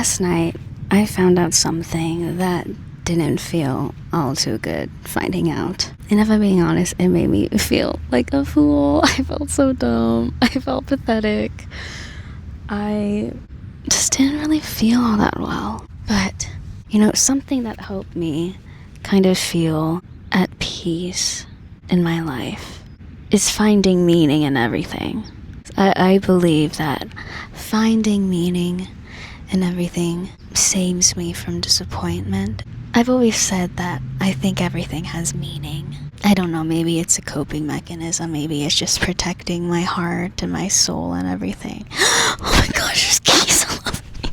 Last night, I found out something that didn't feel all too good finding out. And if I'm being honest, it made me feel like a fool. I felt so dumb. I felt pathetic. I just didn't really feel all that well. But, something that helped me kind of feel at peace in my life is finding meaning in everything. I believe that finding meaning in everything saves me from disappointment. I've always said that I think everything has meaning. I don't know, maybe it's a coping mechanism, maybe it's just protecting my heart and my soul and everything. Oh my gosh, there's keys all over me.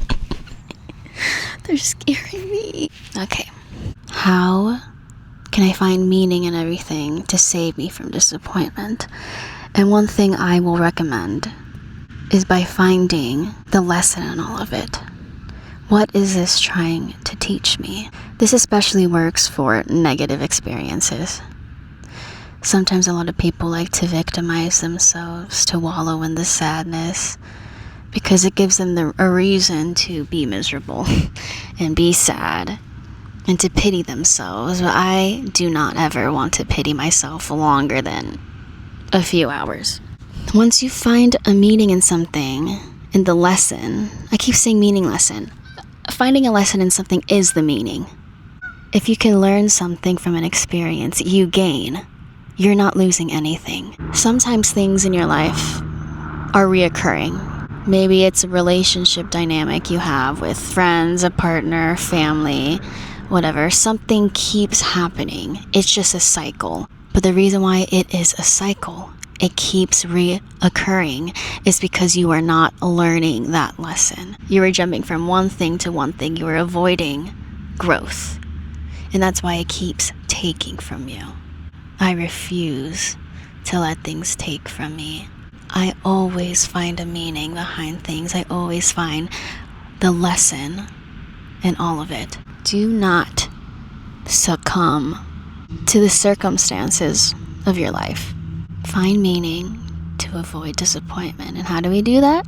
They're scaring me. Okay, how can I find meaning in everything to save me from disappointment? And one thing I will recommend is by finding the lesson in all of it. What is this trying to teach me? This especially works for negative experiences. Sometimes a lot of people like to victimize themselves, to wallow in the sadness, because it gives them a reason to be miserable and be sad and to pity themselves. But I do not ever want to pity myself longer than a few hours. Once you find a meaning in something, in the lesson, I keep saying meaning lesson. Finding a lesson in something is the meaning. If you can learn something from an experience, you gain. You're not losing anything. Sometimes things in your life are reoccurring. Maybe it's a relationship dynamic you have with friends, a partner, family, whatever. Something keeps happening. It's just a cycle. But the reason why it is a cycle, it keeps reoccurring, is because you are not learning that lesson. You are jumping from one thing to one thing. You are avoiding growth. And that's why it keeps taking from you. I refuse to let things take from me. I always find a meaning behind things. I always find the lesson in all of it. Do not succumb to the circumstances of your life. Find meaning to avoid disappointment. And how do we do that?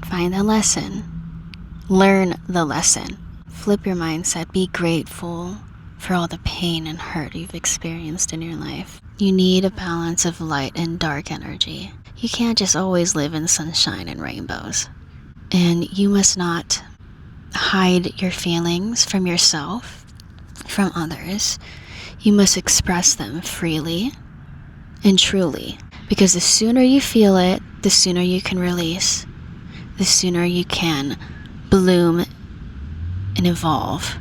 Find the lesson. Learn the lesson. Flip your mindset. Be grateful for all the pain and hurt you've experienced in your life. You need a balance of light and dark energy. You can't just always live in sunshine and rainbows. And you must not hide your feelings from yourself, from others. You must express them freely and truly. Because the sooner you feel it, the sooner you can release. The sooner you can bloom and evolve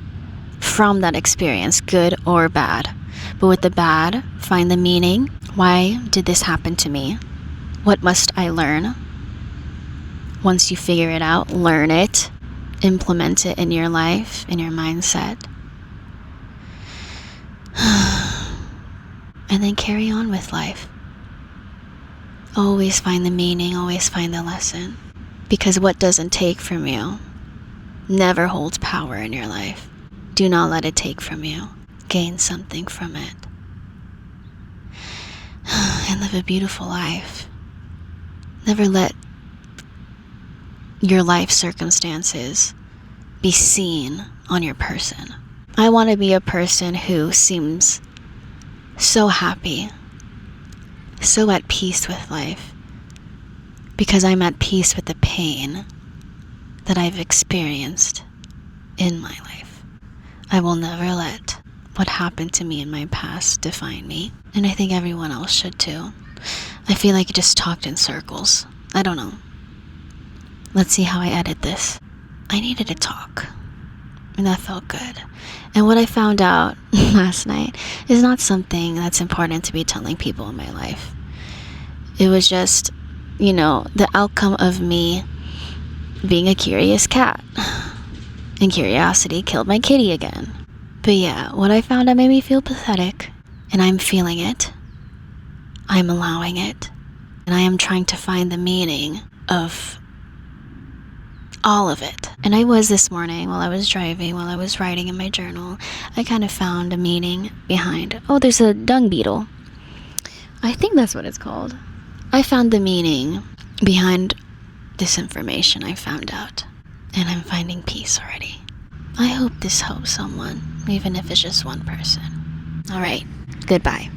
from that experience, good or bad. But with the bad, find the meaning. Why did this happen to me? What must I learn? Once you figure it out, learn it, implement it in your life, in your mindset, and then carry on with life. Always find the meaning, always find the lesson. Because what doesn't take from you never holds power in your life. Do not let it take from you. Gain something from it. And live a beautiful life. Never let your life circumstances be seen on your person. I want to be a person who seems so happy, so at peace with life, because I'm at peace with the pain that I've experienced in my life. I will never let what happened to me in my past define me, and I think everyone else should too. I feel like I just talked in circles. I don't know. Let's see how I edit this. I needed to talk, and that felt good. And what I found out last night is not something that's important to be telling people in my life. It was just, the outcome of me being a curious cat. And curiosity killed my kitty again. But yeah, what I found out made me feel pathetic. And I'm feeling it. I'm allowing it. And I am trying to find the meaning of all of it. And I was this morning while I was driving, while I was writing in my journal, I kind of found a meaning behind, there's a dung beetle. I think that's what it's called. I found the meaning behind this information I found out. and I'm finding peace already. I hope this helps someone, even if it's just one person. Alright, goodbye.